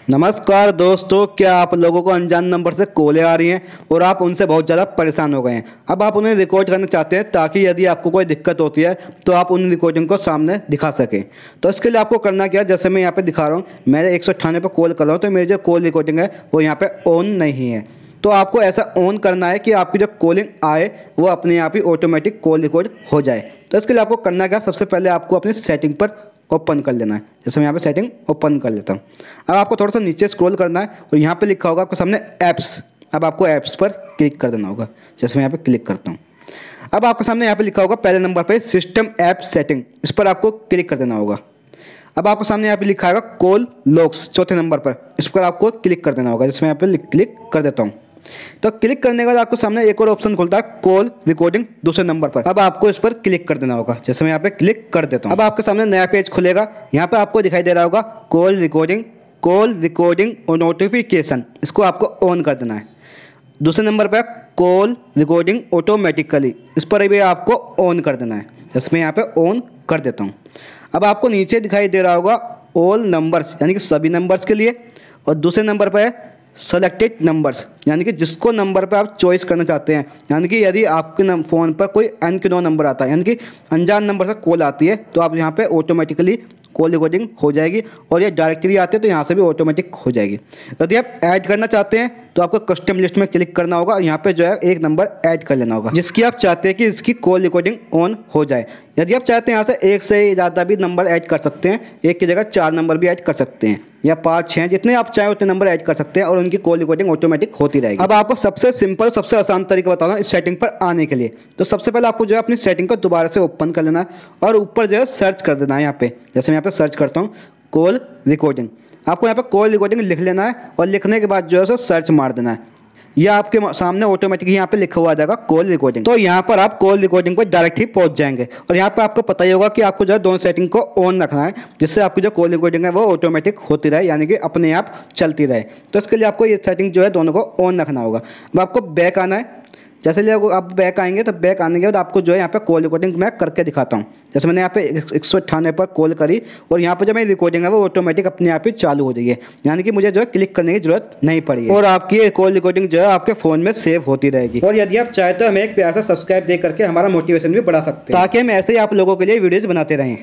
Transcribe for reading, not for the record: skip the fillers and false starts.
नमस्कार दोस्तों, क्या आप लोगों को अनजान नंबर से कॉलें आ रही हैं और आप उनसे बहुत ज़्यादा परेशान हो गए हैं। अब आप उन्हें रिकॉर्ड करना चाहते हैं ताकि यदि आपको कोई दिक्कत होती है तो आप उन रिकॉर्डिंग को सामने दिखा सकें। तो इसके लिए आपको करना क्या है, जैसे मैं यहाँ पे दिखा रहा हूँ, मैं 198 पर कॉल कर रहा हूँ तो मेरी जो कॉल रिकॉर्डिंग है वो यहाँ पर ऑन नहीं है। तो आपको ऐसा ऑन करना है कि आपकी जो कॉलिंग आए वो अपने आप ही ऑटोमेटिक कॉल रिकॉर्ड हो जाए। तो इसके लिए आपको करना क्या, सबसे पहले आपको अपनी सेटिंग पर ओपन कर लेना है। जैसे मैं यहाँ पे सेटिंग ओपन कर लेता हूँ। अब आपको थोड़ा सा नीचे स्क्रॉल करना है और यहाँ पे लिखा होगा आपके सामने ऐप्स। अब आपको ऐप्स पर क्लिक कर देना होगा। जैसे मैं यहाँ पे क्लिक करता हूँ, अब आपके सामने यहाँ पे लिखा होगा पहले नंबर पे सिस्टम ऐप सेटिंग, इस पर आपको क्लिक कर देना होगा। अब आपके सामने यहाँ पे लिखा होगा कॉल लॉग्स चौथे नंबर पर, इस पर आपको क्लिक कर देना होगा। जैसे मैं यहाँ पे क्लिक कर देता हूँ तो क्लिक करने के बाद आपको सामने एक और ऑप्शन खुलता है कॉल रिकॉर्डिंग दूसरे नंबर पर। अब आपको इस पर क्लिक कर देना होगा। जैसे मैं यहाँ पे क्लिक कर देता हूँ, अब आपके सामने नया पेज खुलेगा। यहाँ पे आपको दिखाई दे रहा होगा कॉल रिकॉर्डिंग और नोटिफिकेशन, इसको आपको ऑन कर देना है। दूसरे नंबर पर कॉल रिकॉर्डिंग ऑटोमेटिकली, इस पर भी आपको ऑन कर देना है। जैसे मैं यहाँ पे ऑन कर देता हूँ। अब आपको नीचे दिखाई दे रहा होगा ऑल नंबर्स, यानी कि सभी नंबर्स के लिए, और दूसरे नंबर पर है सेलेक्टेड नंबर्स, यानी कि जिसको नंबर पे आप चॉइस करना चाहते हैं। यानी कि यदि आपके फ़ोन पर कोई अननोन नंबर आता है, यानी कि अनजान नंबर से कॉल आती है, तो आप यहाँ पे ऑटोमेटिकली कॉल रिकॉर्डिंग हो जाएगी। और ये डायरेक्टरी आती है तो यहाँ से भी ऑटोमेटिक हो जाएगी। यदि आप ऐड करना चाहते हैं तो आपको कस्टम लिस्ट में क्लिक करना होगा और यहाँ पे जो है एक नंबर ऐड कर लेना होगा जिसकी आप चाहते हैं कि इसकी कॉल रिकॉर्डिंग ऑन हो जाए। यदि आप चाहते हैं यहाँ से एक से ज़्यादा भी नंबर ऐड कर सकते हैं, एक की जगह 4 नंबर भी ऐड कर सकते हैं या 5, 6, जितने आप चाहें उतने नंबर ऐड कर सकते हैं और उनकी कॉल रिकॉर्डिंग ऑटोमेटिक होती रहेगी। अब आपको सबसे सिंपल, सबसे आसान तरीका बता रहा हूँ इस सेटिंग पर आने के लिए। तो सबसे पहले आपको जो है अपनी सेटिंग को दोबारा से ओपन कर लेना है और ऊपर जो है सर्च कर देना है। यहाँ पे जैसे मैं यहाँ पे सर्च करता हूँ कॉल रिकॉर्डिंग, आपको यहाँ पे कॉल रिकॉर्डिंग लिख लेना है और लिखने के बाद जो है उसे सर्च मार देना है। यह आपके सामने ऑटोमेटिक यहाँ पे लिखा हुआ आ जाएगा कॉल रिकॉर्डिंग। तो यहाँ पर आप कॉल रिकॉर्डिंग पर डायरेक्ट ही पहुंच जाएंगे। और यहाँ पे आपको पता ही होगा कि आपको जो है दोनों सेटिंग को ऑन रखना है, जिससे आपकी जो कॉल रिकॉर्डिंग है वो ऑटोमेटिक होती रहे, यानी कि अपने आप चलती रहे। तो इसके लिए आपको ये सेटिंग जो है दोनों को ऑन रखना होगा। अब आपको बैक आना है। जैसे ही आप बैक आएंगे तो बैक आने के बाद आपको जो है यहाँ पे कॉल रिकॉर्डिंग मैं करके दिखाता हूँ। जैसे मैंने यहाँ पे 198 पर कॉल करी और यहाँ पे जो मेरी रिकॉर्डिंग है वो ऑटोमेटिक अपने आप ही चालू हो जाएगी, यानी कि मुझे जो है क्लिक करने की जरूरत नहीं पड़ी है और आपकी ये कॉल रिकॉर्डिंग जो है आपके फ़ोन में सेव होती रहेगी। और यदि आप चाहे तो हमें एक प्यार से सब्सक्राइब दे करके हमारा मोटिवेशन भी बढ़ा सकते हैं ताकि हम ऐसे ही आप लोगों के लिए वीडियोज़ बनाते रहें।